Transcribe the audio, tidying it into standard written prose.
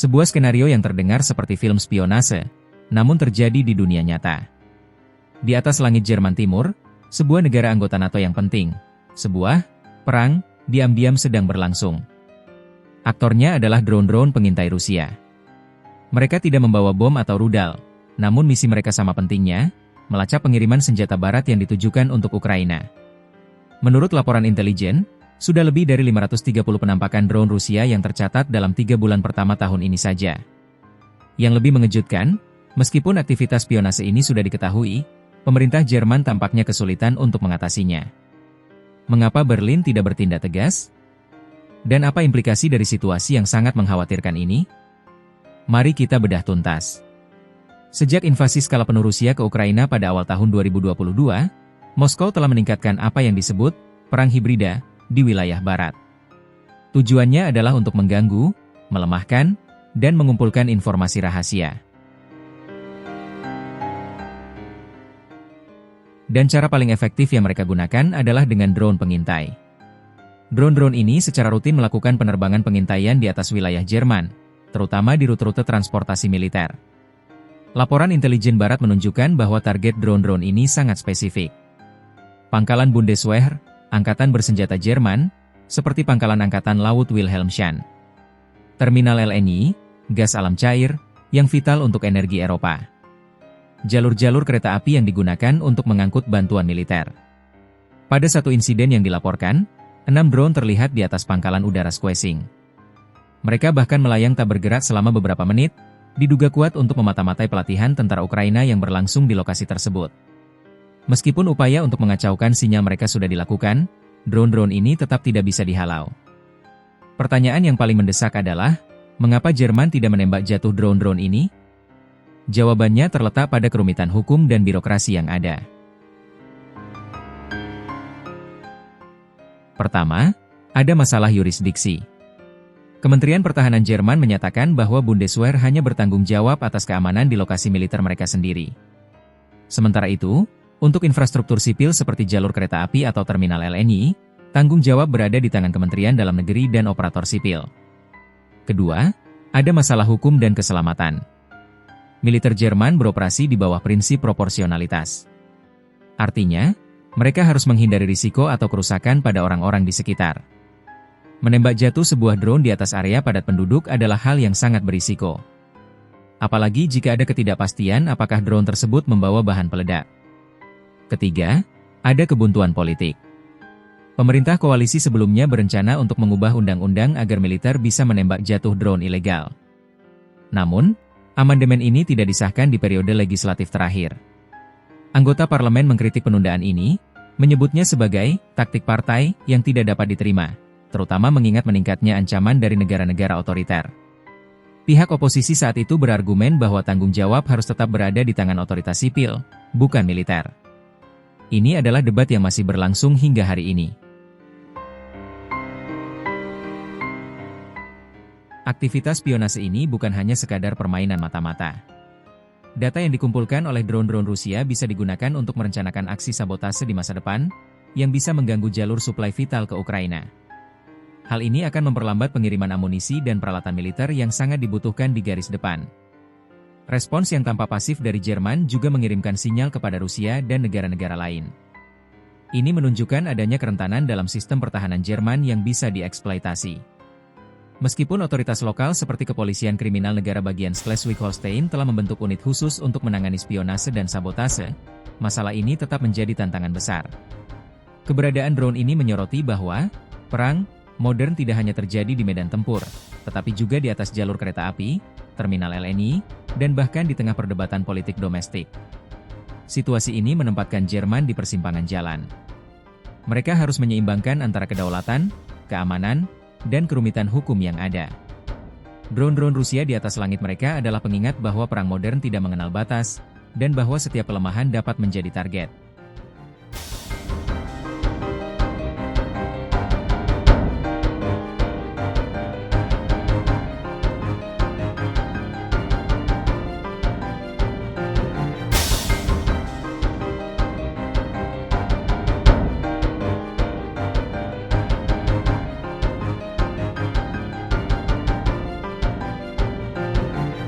Sebuah skenario yang terdengar seperti film spionase, namun terjadi di dunia nyata. Di atas langit Jerman Timur, sebuah negara anggota NATO yang penting, sebuah perang diam-diam sedang berlangsung. Aktornya adalah drone-drone pengintai Rusia. Mereka tidak membawa bom atau rudal, namun misi mereka sama pentingnya, melacak pengiriman senjata barat yang ditujukan untuk Ukraina. Menurut laporan intelijen, sudah lebih dari 530 penampakan drone Rusia yang tercatat dalam 3 bulan pertama tahun ini saja. Yang lebih mengejutkan, meskipun aktivitas spionase ini sudah diketahui, pemerintah Jerman tampaknya kesulitan untuk mengatasinya. Mengapa Berlin tidak bertindak tegas? Dan apa implikasi dari situasi yang sangat mengkhawatirkan ini? Mari kita bedah tuntas. Sejak invasi skala penuh Rusia ke Ukraina pada awal tahun 2022, Moskow telah meningkatkan apa yang disebut perang hibrida di wilayah barat. Tujuannya adalah untuk mengganggu, melemahkan, dan mengumpulkan informasi rahasia. Dan cara paling efektif yang mereka gunakan adalah dengan drone pengintai. Drone-drone ini secara rutin melakukan penerbangan pengintaian di atas wilayah Jerman, terutama di rute-rute transportasi militer. Laporan intelijen barat menunjukkan bahwa target drone-drone ini sangat spesifik. Pangkalan Bundeswehr, angkatan bersenjata Jerman, seperti pangkalan angkatan laut Wilhelmshaven. Terminal LNI, gas alam cair, yang vital untuk energi Eropa. Jalur-jalur kereta api yang digunakan untuk mengangkut bantuan militer. Pada satu insiden yang dilaporkan, 6 drone terlihat di atas pangkalan udara Schwesing. Mereka bahkan melayang tak bergerak selama beberapa menit, diduga kuat untuk memata-matai pelatihan tentara Ukraina yang berlangsung di lokasi tersebut. Meskipun upaya untuk mengacaukan sinyal mereka sudah dilakukan, drone-drone ini tetap tidak bisa dihalau. Pertanyaan yang paling mendesak adalah, mengapa Jerman tidak menembak jatuh drone-drone ini? Jawabannya terletak pada kerumitan hukum dan birokrasi yang ada. Pertama, ada masalah yurisdiksi. Kementerian Pertahanan Jerman menyatakan bahwa Bundeswehr hanya bertanggung jawab atas keamanan di lokasi militer mereka sendiri. Sementara itu, untuk infrastruktur sipil seperti jalur kereta api atau terminal LNI, tanggung jawab berada di tangan Kementerian Dalam Negeri dan operator sipil. Kedua, ada masalah hukum dan keselamatan. Militer Jerman beroperasi di bawah prinsip proporsionalitas. Artinya, mereka harus menghindari risiko atau kerusakan pada orang-orang di sekitar. Menembak jatuh sebuah drone di atas area padat penduduk adalah hal yang sangat berisiko. Apalagi jika ada ketidakpastian apakah drone tersebut membawa bahan peledak. Ketiga, ada kebuntuan politik. Pemerintah koalisi sebelumnya berencana untuk mengubah undang-undang agar militer bisa menembak jatuh drone ilegal. Namun, amandemen ini tidak disahkan di periode legislatif terakhir. Anggota parlemen mengkritik penundaan ini, menyebutnya sebagai taktik partai yang tidak dapat diterima, terutama mengingat meningkatnya ancaman dari negara-negara otoriter. Pihak oposisi saat itu berargumen bahwa tanggung jawab harus tetap berada di tangan otoritas sipil, bukan militer. Ini adalah debat yang masih berlangsung hingga hari ini. Aktivitas spionase ini bukan hanya sekadar permainan mata-mata. Data yang dikumpulkan oleh drone-drone Rusia bisa digunakan untuk merencanakan aksi sabotase di masa depan, yang bisa mengganggu jalur suplai vital ke Ukraina. Hal ini akan memperlambat pengiriman amunisi dan peralatan militer yang sangat dibutuhkan di garis depan. Respons yang tanpa pasif dari Jerman juga mengirimkan sinyal kepada Rusia dan negara-negara lain. Ini menunjukkan adanya kerentanan dalam sistem pertahanan Jerman yang bisa dieksploitasi. Meskipun otoritas lokal seperti Kepolisian Kriminal Negara Bagian Schleswig-Holstein telah membentuk unit khusus untuk menangani spionase dan sabotase, masalah ini tetap menjadi tantangan besar. Keberadaan drone ini menyoroti bahwa perang modern tidak hanya terjadi di medan tempur, tetapi juga di atas jalur kereta api, terminal LNI, dan bahkan di tengah perdebatan politik domestik. Situasi ini menempatkan Jerman di persimpangan jalan. Mereka harus menyeimbangkan antara kedaulatan, keamanan, dan kerumitan hukum yang ada. Drone-drone Rusia di atas langit mereka adalah pengingat bahwa perang modern tidak mengenal batas, dan bahwa setiap kelemahan dapat menjadi target.